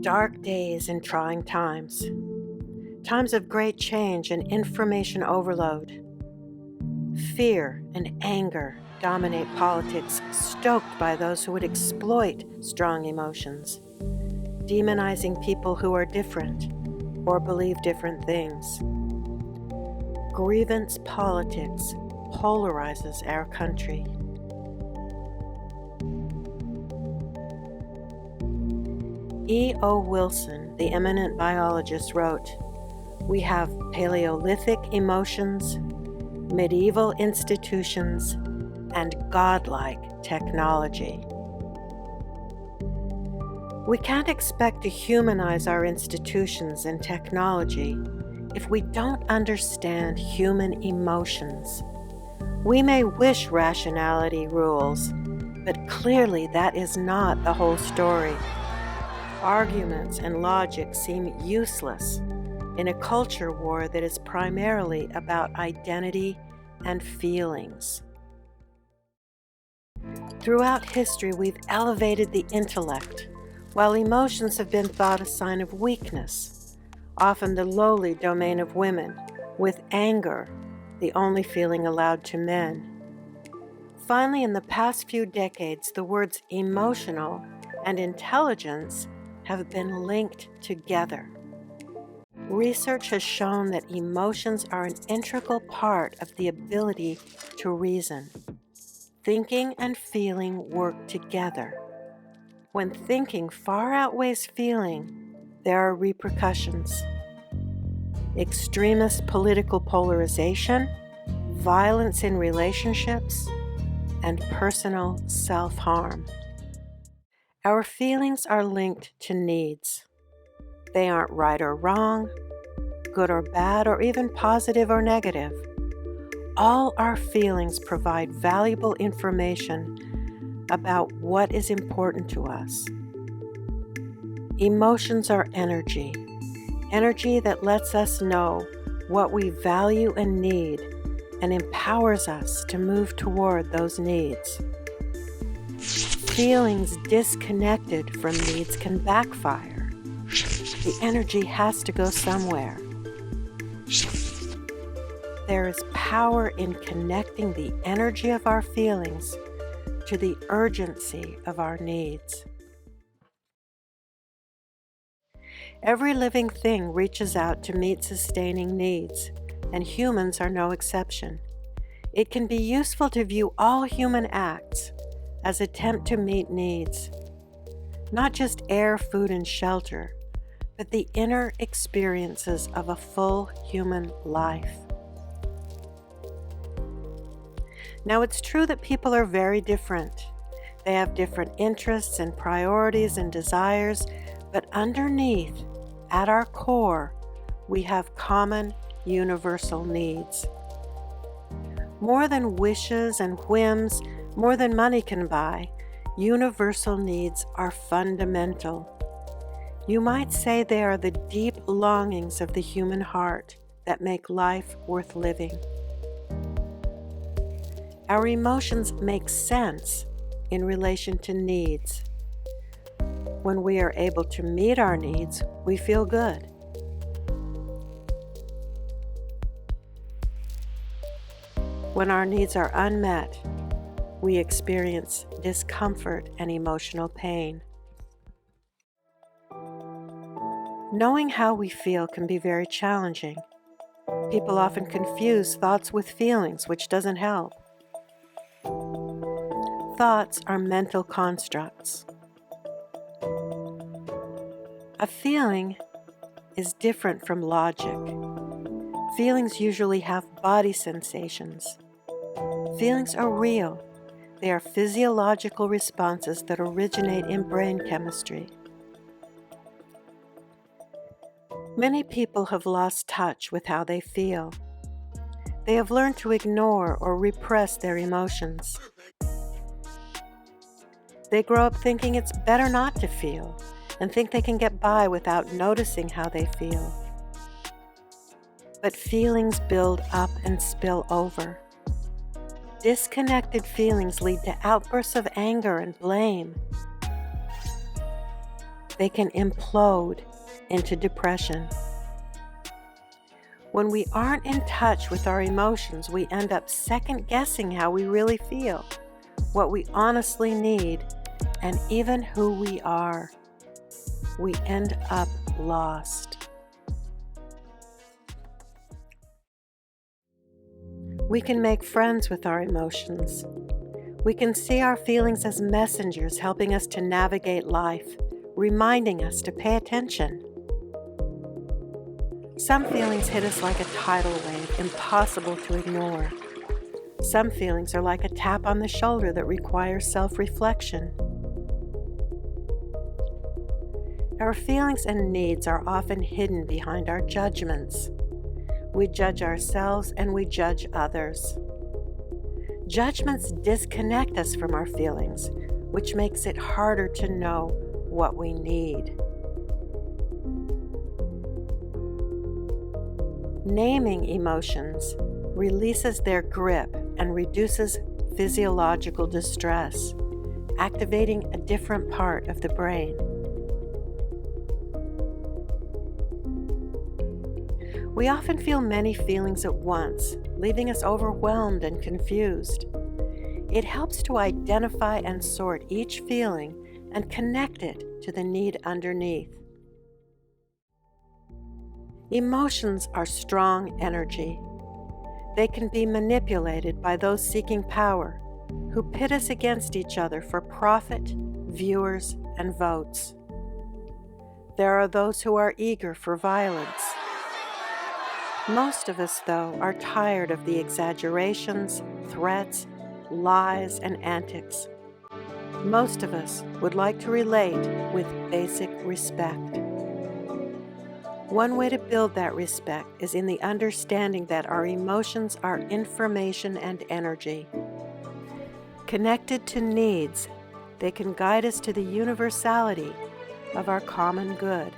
Dark days and trying times. Times of great change and information overload. Fear and anger dominate politics, stoked by those who would exploit strong emotions, demonizing people who are different or believe different things. Grievance politics polarizes our country. E.O. Wilson, the eminent biologist, wrote, "We have Paleolithic emotions, medieval institutions, and godlike technology." We can't expect to humanize our institutions and technology if we don't understand human emotions. We may wish rationality rules, but clearly that is not the whole story. Arguments and logic seem useless in a culture war that is primarily about identity and feelings. Throughout history, we've elevated the intellect, while emotions have been thought a sign of weakness, often the lowly domain of women, with anger the only feeling allowed to men. Finally, in the past few decades, the words emotional and intelligence have been linked together. Research has shown that emotions are an integral part of the ability to reason. Thinking and feeling work together. When thinking far outweighs feeling, there are repercussions. Extremist political polarization, violence in relationships, and personal self-harm. Our feelings are linked to needs. They aren't right or wrong, good or bad, or even positive or negative. All our feelings provide valuable information about what is important to us. Emotions are energy that lets us know what we value and need and empowers us to move toward those needs. Feelings disconnected from needs can backfire. The energy has to go somewhere. There is power in connecting the energy of our feelings to the urgency of our needs. Every living thing reaches out to meet sustaining needs, and humans are no exception. It can be useful to view all human acts as attempt to meet needs, not just air, food, and shelter, but the inner experiences of a full human life. Now, it's true that people are very different. They have different interests and priorities and desires, but underneath, at our core, we have common, universal needs. More than wishes and whims, more than money can buy, universal needs are fundamental. You might say they are the deep longings of the human heart that make life worth living. Our emotions make sense in relation to needs. When we are able to meet our needs, we feel good. When our needs are unmet, we experience discomfort and emotional pain. Knowing how we feel can be very challenging. People often confuse thoughts with feelings, which doesn't help. Thoughts are mental constructs. A feeling is different from logic. Feelings usually have body sensations. Feelings are real. They are physiological responses that originate in brain chemistry. Many people have lost touch with how they feel. They have learned to ignore or repress their emotions. They grow up thinking it's better not to feel and think they can get by without noticing how they feel. But feelings build up and spill over. Disconnected feelings lead to outbursts of anger and blame. they can implode into depression. When we aren't in touch with our emotions, we end up second-guessing how we really feel, what we honestly need, and even who we are. We end up lost. We can make friends with our emotions. We can see our feelings as messengers helping us to navigate life, reminding us to pay attention. Some feelings hit us like a tidal wave, impossible to ignore. Some feelings are like a tap on the shoulder that requires self-reflection. Our feelings and needs are often hidden behind our judgments. We judge ourselves and we judge others. Judgments disconnect us from our feelings, which makes it harder to know what we need. Naming emotions releases their grip and reduces physiological distress, activating a different part of the brain. We often feel many feelings at once, leaving us overwhelmed and confused. It helps to identify and sort each feeling and connect it to the need underneath. Emotions are strong energy. They can be manipulated by those seeking power, who pit us against each other for profit, viewers, and votes. There are those who are eager for violence. Most of us, though, are tired of the exaggerations, threats, lies, and antics. Most of us would like to relate with basic respect. One way to build that respect is in the understanding that our emotions are information and energy. Connected to needs, they can guide us to the universality of our common good.